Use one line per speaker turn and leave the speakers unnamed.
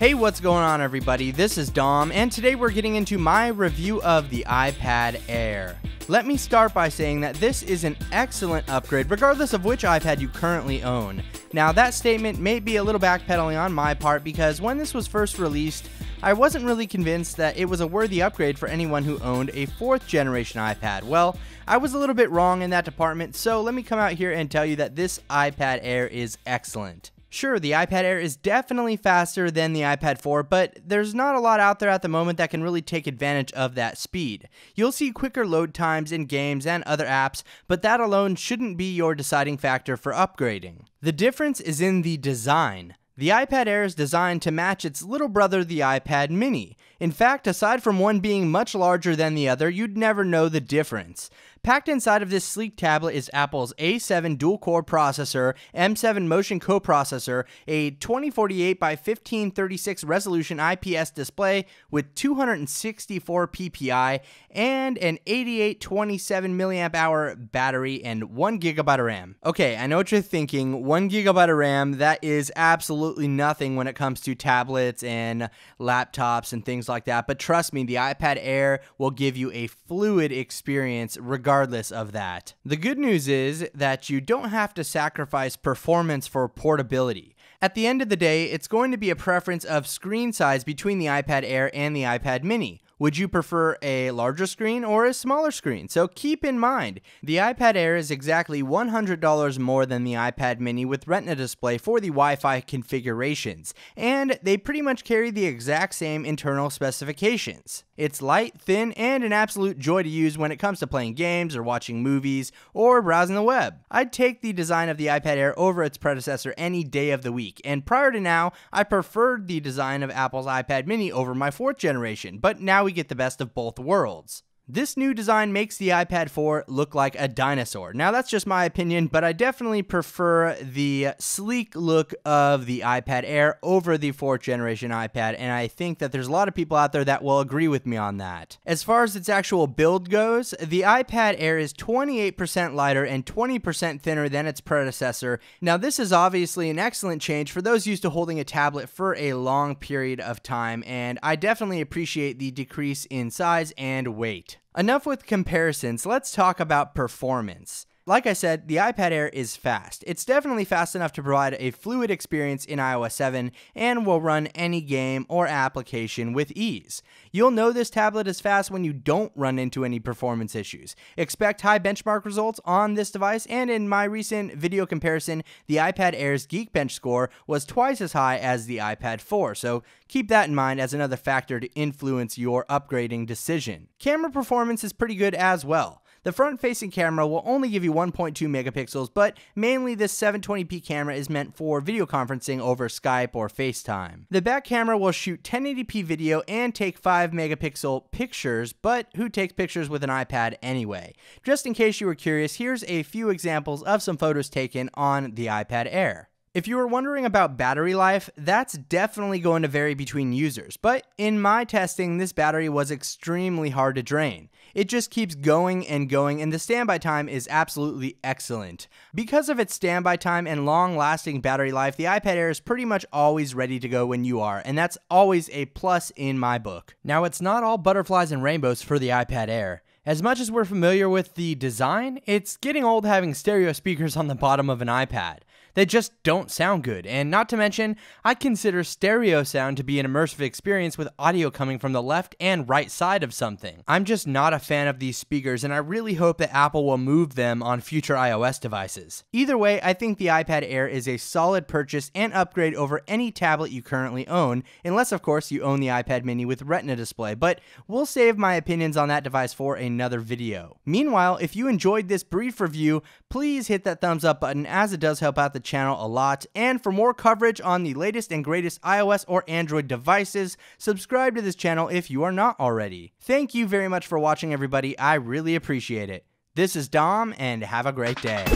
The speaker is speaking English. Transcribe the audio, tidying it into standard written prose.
Hey, what's going on everybody? This is Dom, and today we're getting into my review of the iPad Air. Let me start by saying that this is an excellent upgrade regardless of which iPad you currently own. Now that statement may be a little backpedaling on my part because when this was first released, I wasn't really convinced that it was a worthy upgrade for anyone who owned a 4th generation iPad. Well, I was a little bit wrong in that department, so let me come out here and tell you that this iPad Air is excellent. Sure, the iPad Air is definitely faster than the iPad 4, but there's not a lot out there at the moment that can really take advantage of that speed. You'll see quicker load times in games and other apps, but that alone shouldn't be your deciding factor for upgrading. The difference is in the design. The iPad Air is designed to match its little brother, the iPad mini. In fact, aside from one being much larger than the other, you'd never know the difference. Packed inside of this sleek tablet is Apple's A7 dual-core processor, M7 motion coprocessor, a 2048 by 1536 resolution IPS display with 264 ppi, and an 8827 mAh battery and 1GB of RAM. Okay, I know what you're thinking, 1GB of RAM, that is absolutely nothing when it comes to tablets and laptops and things like that, but trust me, the iPad Air will give you a fluid experience regardless of that. The good news is that you don't have to sacrifice performance for portability. At the end of the day, it's going to be a preference of screen size between the iPad Air and the iPad mini. Would you prefer a larger screen or a smaller screen? So keep in mind, the iPad Air is exactly $100 more than the iPad mini with Retina display for the Wi-Fi configurations, and they pretty much carry the exact same internal specifications. It's light, thin, and an absolute joy to use when it comes to playing games or watching movies or browsing the web. I'd take the design of the iPad Air over its predecessor any day of the week, and prior to now, I preferred the design of Apple's iPad mini over my 4th generation, but now we get the best of both worlds. This new design makes the iPad 4 look like a dinosaur. Now that's just my opinion, but I definitely prefer the sleek look of the iPad Air over the 4th generation iPad, and I think that there's a lot of people out there that will agree with me on that. As far as its actual build goes, the iPad Air is 28% lighter and 20% thinner than its predecessor. Now this is obviously an excellent change for those used to holding a tablet for a long period of time, and I definitely appreciate the decrease in size and weight. Enough with comparisons, let's talk about performance. Like I said, the iPad Air is fast. It's definitely fast enough to provide a fluid experience in iOS 7 and will run any game or application with ease. You'll know this tablet is fast when you don't run into any performance issues. Expect high benchmark results on this device, and in my recent video comparison, the iPad Air's Geekbench score was twice as high as the iPad 4, so keep that in mind as another factor to influence your upgrading decision. Camera performance is pretty good as well. The front-facing camera will only give you 1.2 megapixels, but mainly this 720p camera is meant for video conferencing over Skype or FaceTime. The back camera will shoot 1080p video and take 5 megapixel pictures, but who takes pictures with an iPad anyway? Just in case you were curious, here's a few examples of some photos taken on the iPad Air. If you were wondering about battery life, that's definitely going to vary between users, but in my testing, this battery was extremely hard to drain. It just keeps going and going, and the standby time is absolutely excellent. Because of its standby time and long-lasting battery life, the iPad Air is pretty much always ready to go when you are, and that's always a plus in my book. Now, it's not all butterflies and rainbows for the iPad Air. As much as we're familiar with the design, it's getting old having stereo speakers on the bottom of an iPad. They just don't sound good, and not to mention, I consider stereo sound to be an immersive experience with audio coming from the left and right side of something. I'm just not a fan of these speakers, and I really hope that Apple will move them on future iOS devices. Either way, I think the iPad Air is a solid purchase and upgrade over any tablet you currently own, unless of course you own the iPad mini with Retina display, but we'll save my opinions on that device for another video. Meanwhile, if you enjoyed this brief review, please hit that thumbs up button as it does help out the channel a lot, and for more coverage on the latest and greatest iOS or Android devices, subscribe to this channel if you are not already. Thank you very much for watching everybody, I really appreciate it. This is Dom, and have a great day.